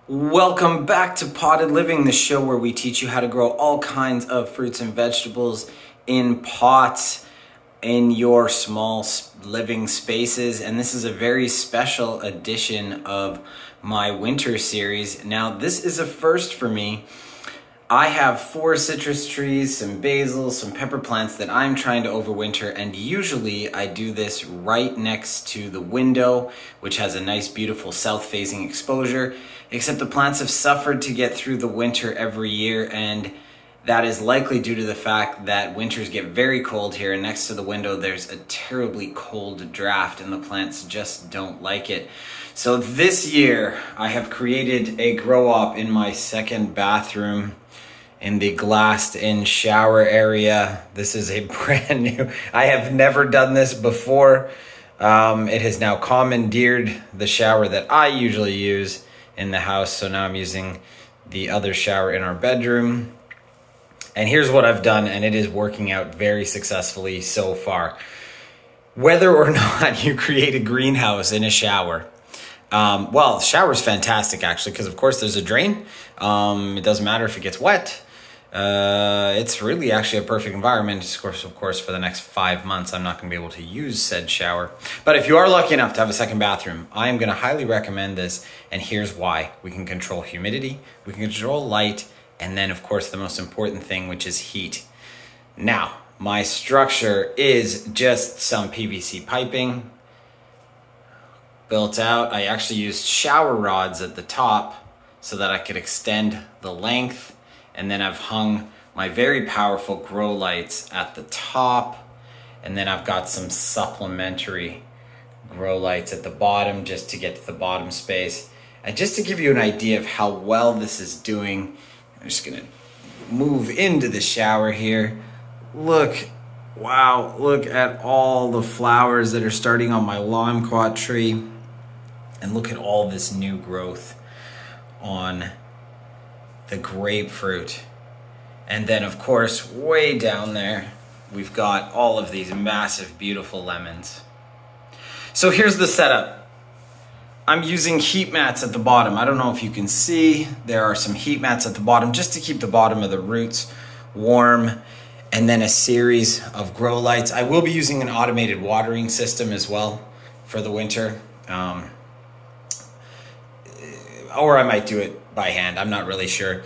Welcome back to Potted Living, the show where we teach you how to grow all kinds of fruits and vegetables in pots in your small living spaces. And this is a very special edition of my winter series. Now, this is a first for me. I have 4 citrus trees, some basil, some pepper plants that I'm trying to overwinter, and usually I do this right next to the window, which has a nice, beautiful south-facing exposure, except the plants have suffered to get through the winter every year, and that is likely due to the fact that winters get very cold here, and next to the window there's a terribly cold draft, and the plants just don't like it. So this year I have created a grow-op in my second bathroom in the glassed-in shower area. This is a brand new, I have never done this before. It has now commandeered the shower that I usually use in the house, so now I'm using the other shower in our bedroom. And here's what I've done, and it is working out very successfully so far. Whether or not you create a greenhouse in a shower, well, the shower's fantastic actually, because of course there's a drain. It doesn't matter if it gets wet. It's really actually a perfect environment. Of course, for the next 5 months, I'm not going to be able to use said shower. But if you are lucky enough to have a second bathroom, I am going to highly recommend this. And here's why. We can control humidity, we can control light, and then of course the most important thing, which is heat. Now, my structure is just some PVC piping built out. I actually used shower rods at the top so that I could extend the length. And then I've hung my very powerful grow lights at the top. And then I've got some supplementary grow lights at the bottom just to get to the bottom space. And just to give you an idea of how well this is doing, I'm just gonna move into the shower here. Look, wow, look at all the flowers that are starting on my limequat tree. And look at all this new growth on the grapefruit. And then of course, way down there, we've got all of these massive, beautiful lemons. So here's the setup. I'm using heat mats at the bottom. I don't know if you can see, there are some heat mats at the bottom just to keep the bottom of the roots warm. And then a series of grow lights. I will be using an automated watering system as well for the winter. Or I might do it by hand, I'm not really sure.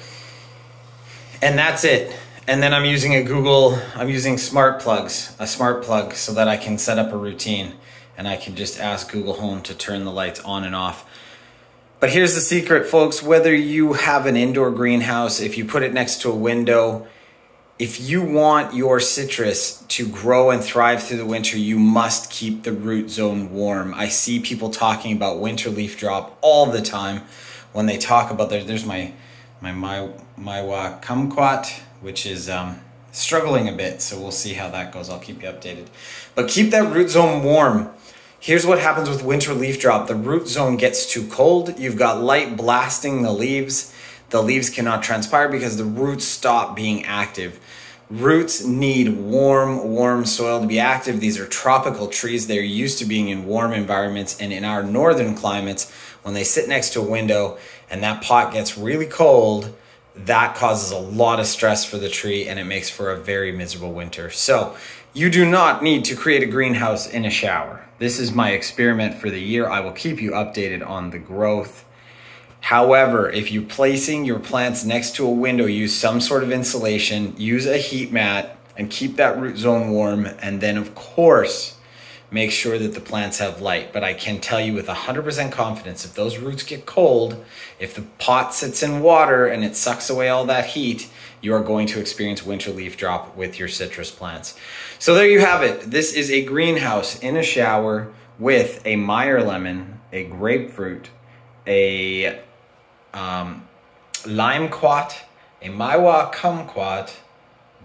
And that's it. And then I'm using a smart plug so that I can set up a routine and I can just ask Google Home to turn the lights on and off. But here's the secret, folks. Whether you have an indoor greenhouse, if you put it next to a window, if you want your citrus to grow and thrive through the winter, you must keep the root zone warm. I see people talking about winter leaf drop all the time. When they talk about, there's my maiwa kumquat, which is struggling a bit, so we'll see how that goes. I'll keep you updated. But keep that root zone warm. Here's what happens with winter leaf drop. The root zone gets too cold. You've got light blasting the leaves. The leaves cannot transpire because the roots stop being active. Roots need warm soil to be active. These are tropical trees. They're used to being in warm environments, and in our northern climates, when they sit next to a window and that pot gets really cold, that causes a lot of stress for the tree and it makes for a very miserable winter. So you do not need to create a greenhouse in a shower. This is my experiment for the year. I will keep you updated on the growth. However, if you're placing your plants next to a window, use some sort of insulation, use a heat mat, and keep that root zone warm. And then of course, make sure that the plants have light. But I can tell you with 100% confidence, if those roots get cold, if the pot sits in water and it sucks away all that heat, you are going to experience winter leaf drop with your citrus plants. So there you have it. This is a greenhouse in a shower with a Meyer lemon, a grapefruit, a limequat, a maiwa kumquat,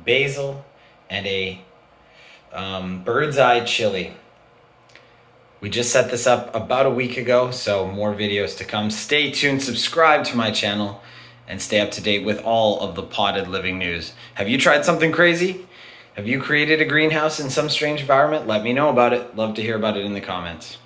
basil, and a bird's eye chili. We just set this up about a week ago, so more videos to come. Stay tuned, subscribe to my channel, and stay up to date with all of the potted living news. Have you tried something crazy? Have you created a greenhouse in some strange environment? Let me know about it. Love to hear about it in the comments.